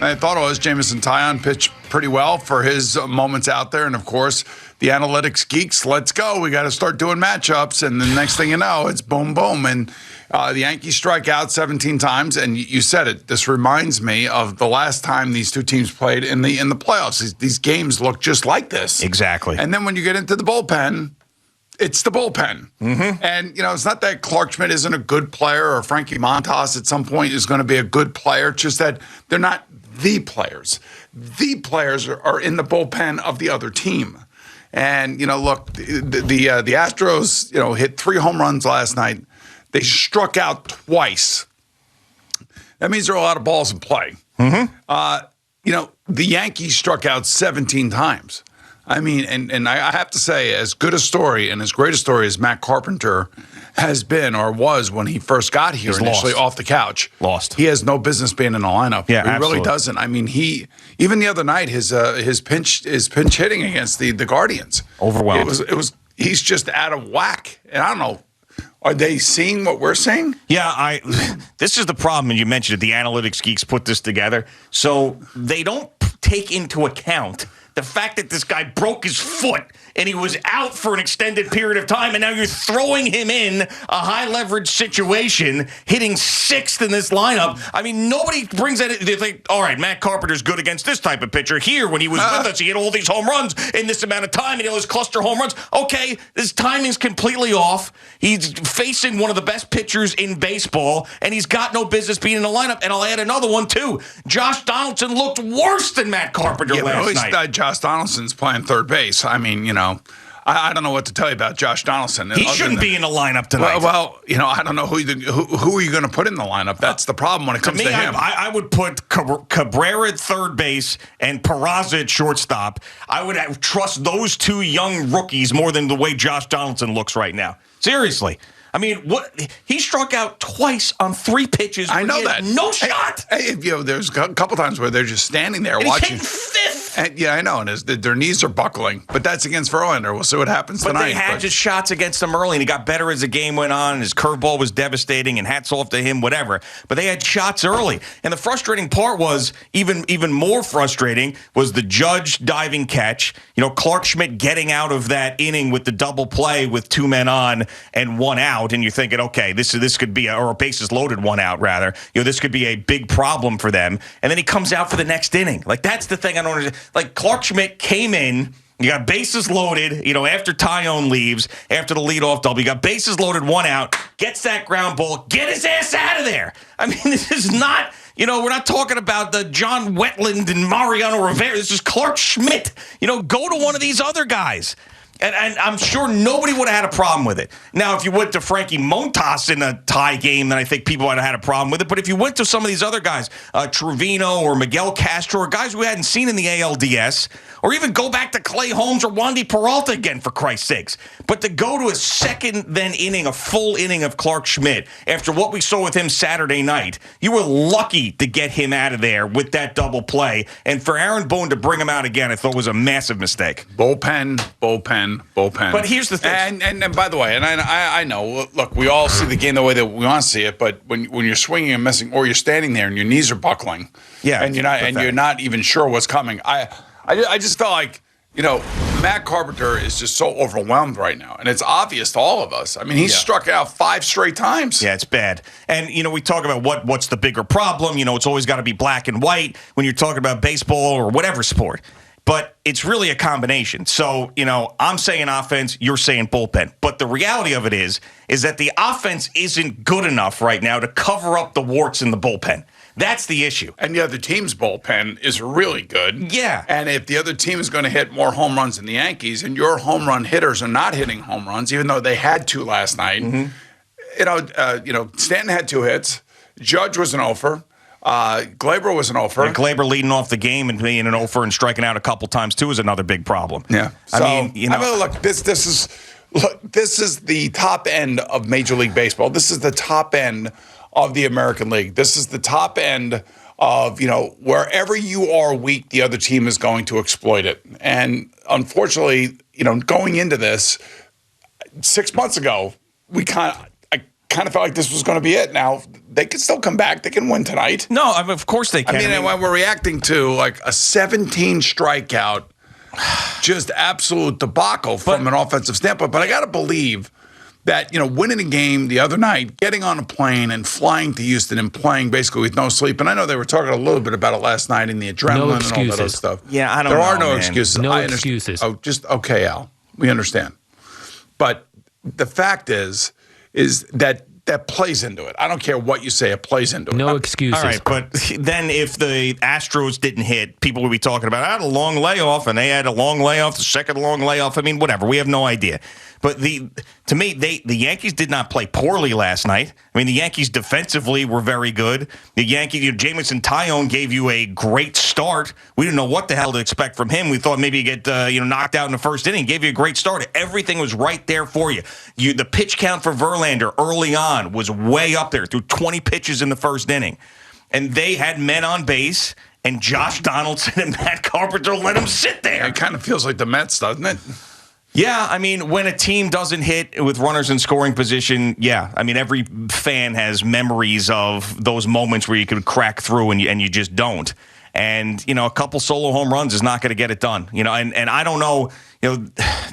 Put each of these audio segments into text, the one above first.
I thought it was. Jameson Taillon pitched pretty well for his moments out there. And, of course, the analytics geeks, let's go. We got to start doing matchups. And the next thing you know, it's boom, boom. And the Yankees strike out 17 times. And you said it. This reminds me of the last time these two teams played in the playoffs. These games look just like this. Exactly. And then when you get into the bullpen, it's the bullpen. Mm-hmm. And, it's not that Clark Schmidt isn't a good player or Frankie Montas at some point is going to be a good player. It's just that they're not the players. The players are in the bullpen of the other team. And, look, the Astros, hit 3 home runs last night. They struck out twice. That means there are a lot of balls in play. Mm-hmm. The Yankees struck out 17 times. I mean, and I have to say, as good a story and as great a story as Matt Carpenter has been or was when he first got here, initially off the couch. Lost. He has no business being in the lineup. Yeah, he absolutely. really doesn't. I mean, even the other night, his pinch hitting against the Guardians. Overwhelmed. He's just out of whack. And I don't know. Are they seeing what we're seeing? Yeah, this is the problem, and you mentioned it. The analytics geeks put this together. So they don't take into account the fact that this guy broke his foot and he was out for an extended period of time, and now you're throwing him in a high-leverage situation, hitting 6th in this lineup. I mean, nobody brings that in. They think, all right, Matt Carpenter's good against this type of pitcher. Here, when he was with us, he hit all these home runs in this amount of time, and he had those cluster home runs. Okay, his timing's completely off. He's facing one of the best pitchers in baseball, and he's got no business being in the lineup. And I'll add another one, too. Josh Donaldson looked worse than Matt Carpenter last night. Josh Donaldson's playing third base. I mean, I don't know what to tell you about Josh Donaldson. He shouldn't be in the lineup tonight. Well, I don't know who are you going to put in the lineup. That's the problem when it comes to him. I would put Cabrera at third base and Peraza at shortstop. I would trust those two young rookies more than the way Josh Donaldson looks right now. Seriously. I mean, he struck out twice on 3 pitches. I know that. No shot. Hey, there's a couple times where they're just standing there and watching. He's hitting 5th. And, yeah, I know. And their knees are buckling. But that's against Verlander. We'll see what happens tonight. But they had his shots against him early, and he got better as the game went on. And his curveball was devastating, and hats off to him, whatever. But they had shots early. And the frustrating part was, even more frustrating, was the Judge diving catch. Clark Schmidt getting out of that inning with the double play with 2 men on and 1 out. And you're thinking, okay, this could be a bases loaded 1 out, rather. This could be a big problem for them. And then he comes out for the next inning. Like, that's the thing I don't understand. Like, Clark Schmidt came in, you got bases loaded, after Taillon leaves, after the leadoff double, you got bases loaded, 1 out, gets that ground ball, get his ass out of there. I mean, this is not, we're not talking about the John Wetland and Mariano Rivera. This is Clark Schmidt. Go to one of these other guys. And I'm sure nobody would have had a problem with it. Now, if you went to Frankie Montas in a tie game, then I think people would have had a problem with it. But if you went to some of these other guys, Trevino or Miguel Castro, or guys we hadn't seen in the ALDS, or even go back to Clay Holmes or Wandy Peralta again, for Christ's sakes. But to go to a second then inning, a full inning of Clark Schmidt, after what we saw with him Saturday night, you were lucky to get him out of there with that double play. And for Aaron Boone to bring him out again, I thought was a massive mistake. Bullpen. But here's the thing. And by the way, and I know, look, we all see the game the way that we want to see it, but when you're swinging and missing, or you're standing there and your knees are buckling, and you're not even sure what's coming, I just felt like, Matt Carpenter is just so overwhelmed right now, and it's obvious to all of us. I mean, he's struck out 5 straight times. Yeah, it's bad. And, we talk about what's the bigger problem. It's always got to be black and white when you're talking about baseball or whatever sport. But it's really a combination. So, I'm saying offense, you're saying bullpen. But the reality of it is that the offense isn't good enough right now to cover up the warts in the bullpen. That's the issue. And the other team's bullpen is really good. Yeah. And if the other team is going to hit more home runs than the Yankees, and your home run hitters are not hitting home runs, even though they had 2 last night, Stanton had 2 hits. Judge was an offer. Glaber was an offer. And Glaber leading off the game and being an offer and striking out a couple times too is another big problem. Yeah. So, I mean, look, this is the top end of Major League Baseball. This is the top end of the American League. This is the top end of, wherever you are weak, the other team is going to exploit it. And unfortunately, going into this 6 months ago, I kind of felt like this was going to be it. Now, they can still come back. They can win tonight. No, of course they can. I mean, we're reacting to like a 17 strikeout, just absolute debacle from an offensive standpoint. But I got to believe that, winning a game the other night, getting on a plane and flying to Houston and playing basically with no sleep. And I know they were talking a little bit about it last night in the adrenaline and all that other stuff. Yeah, I don't know. There are no excuses. No excuses. Oh, just okay, Al. We understand. But the fact is that plays into it. I don't care what you say, it plays into it. No excuses. All right, but then if the Astros didn't hit, people would be talking about, I had a long layoff, and they had a long layoff, the second long layoff. I mean, whatever. We have no idea. But to me, the Yankees did not play poorly last night. I mean, the Yankees defensively were very good. The Yankees, Jamison Tyone gave you a great start. We didn't know what the hell to expect from him. We thought maybe he'd get knocked out in the first inning. Gave you a great start. Everything was right there for you. The pitch count for Verlander early on was way up there, through 20 pitches in the first inning. And they had men on base, and Josh Donaldson and Matt Carpenter let him sit there. It kind of feels like the Mets, doesn't it? Yeah, I mean, when a team doesn't hit with runners in scoring position, yeah. I mean, every fan has memories of those moments where you could crack through and you just don't. And, a couple solo home runs is not going to get it done. And I don't know,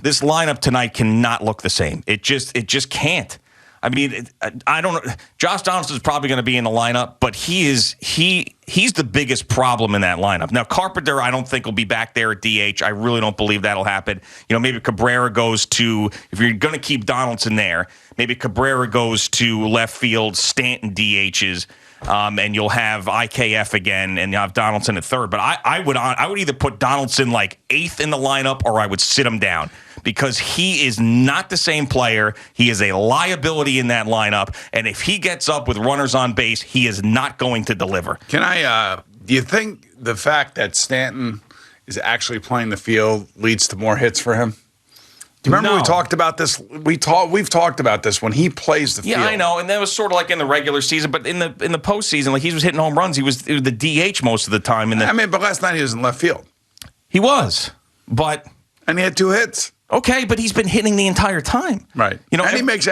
this lineup tonight cannot look the same. It just can't. I mean, I don't know. Josh Donaldson is probably going to be in the lineup, but he's the biggest problem in that lineup. Now, Carpenter, I don't think will be back there at DH. I really don't believe that'll happen. Maybe Cabrera goes to, if you're going to keep Donaldson there, maybe Cabrera goes to left field, Stanton DHs, and you'll have IKF again, and you'll have Donaldson at third. But I would either put Donaldson like eighth in the lineup, or I would sit him down, because he is not the same player. He is a liability in that lineup, and if he gets up with runners on base, he is not going to deliver. Do you think the fact that Stanton is actually playing the field leads to more hits for him? Do you remember we talked about this? We've talked about this when he plays the field. Yeah, I know, and that was sort of like in the regular season, but in the postseason, like he was hitting home runs. He was the DH most of the time. But last night he was in left field. He was, and he had 2 hits. Okay, but he's been hitting the entire time. Right. And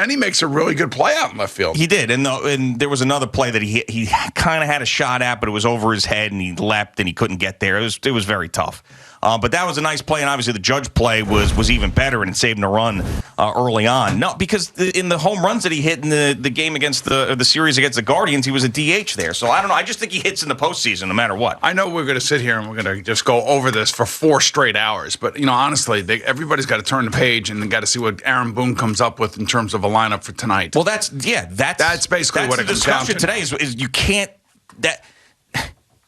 he makes a really good play out in left field. He did. And there was another play that he kind of had a shot at, but it was over his head, and he leapt, and he couldn't get there. It was very tough. But that was a nice play, and obviously the Judge play was even better, and it saved him a run early on. No, because in the home runs that he hit in the game against the series against the Guardians, he was a DH there. So I don't know. I just think he hits in the postseason no matter what. I know we're going to sit here and we're going to just go over this for 4 straight hours, but honestly, everybody's got to turn the page and got to see what Aaron Boone comes up with in terms of a lineup for tonight. Well, that's basically what it comes down to. The discussion today is you can't.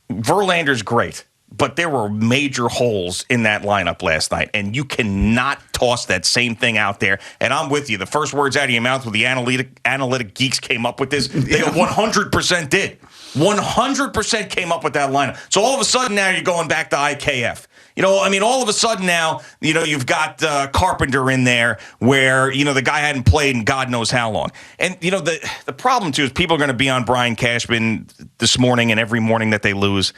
Verlander's great, but there were major holes in that lineup last night, and you cannot toss that same thing out there. And I'm with you. The first words out of your mouth when the analytic geeks came up with this, they 100% did. 100% came up with that lineup. So all of a sudden now you're going back to IKF. All of a sudden now, you've got Carpenter in there where, the guy hadn't played in God knows how long. And, the problem, too, is people are going to be on Brian Cashman this morning and every morning that they lose.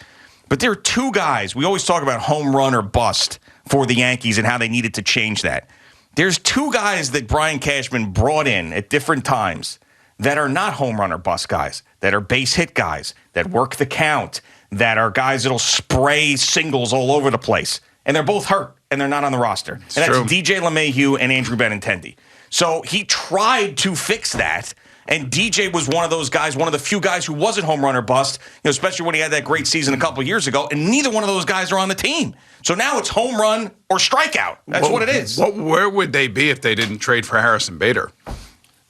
But there are 2 guys. We always talk about home run or bust for the Yankees and how they needed to change that. There's 2 guys that Brian Cashman brought in at different times that are not home run or bust guys, that are base hit guys, that work the count, that are guys that'll spray singles all over the place. And they're both hurt, and they're not on the roster. And that's DJ LeMahieu and Andrew Benintendi. So he tried to fix that, and DJ was one of those guys, one of the few guys who wasn't home run or bust, especially when he had that great season a couple of years ago, and neither one of those guys are on the team. So now it's home run or strikeout. That's what it is. Where would they be if they didn't trade for Harrison Bader?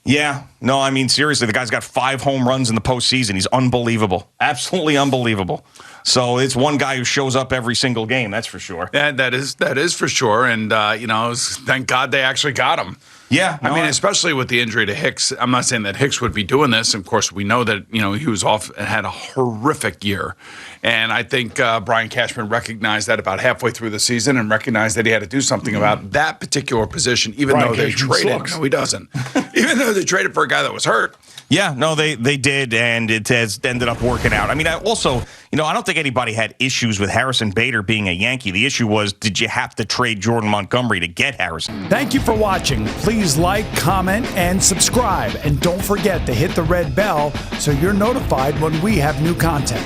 Yeah. No, I mean, seriously, the guy's got 5 home runs in the postseason. He's unbelievable. Absolutely unbelievable. So it's one guy who shows up every single game, that's for sure. Yeah, that is for sure. And, thank God they actually got him. Yeah. I mean, especially with the injury to Hicks. I'm not saying that Hicks would be doing this. Of course, we know that, he was off and had a horrific year. And I think Brian Cashman recognized that about halfway through the season and recognized that he had to do something about that particular position, even Brian though they Cashman traded. sucks. No, he doesn't. Even though they traded for a guy that was hurt. Yeah, no, they did, and it has ended up working out. I mean, I don't think anybody had issues with Harrison Bader being a Yankee. The issue was, did you have to trade Jordan Montgomery to get Harrison? Thank you for watching. Please like, comment, and subscribe. And don't forget to hit the red bell so you're notified when we have new content.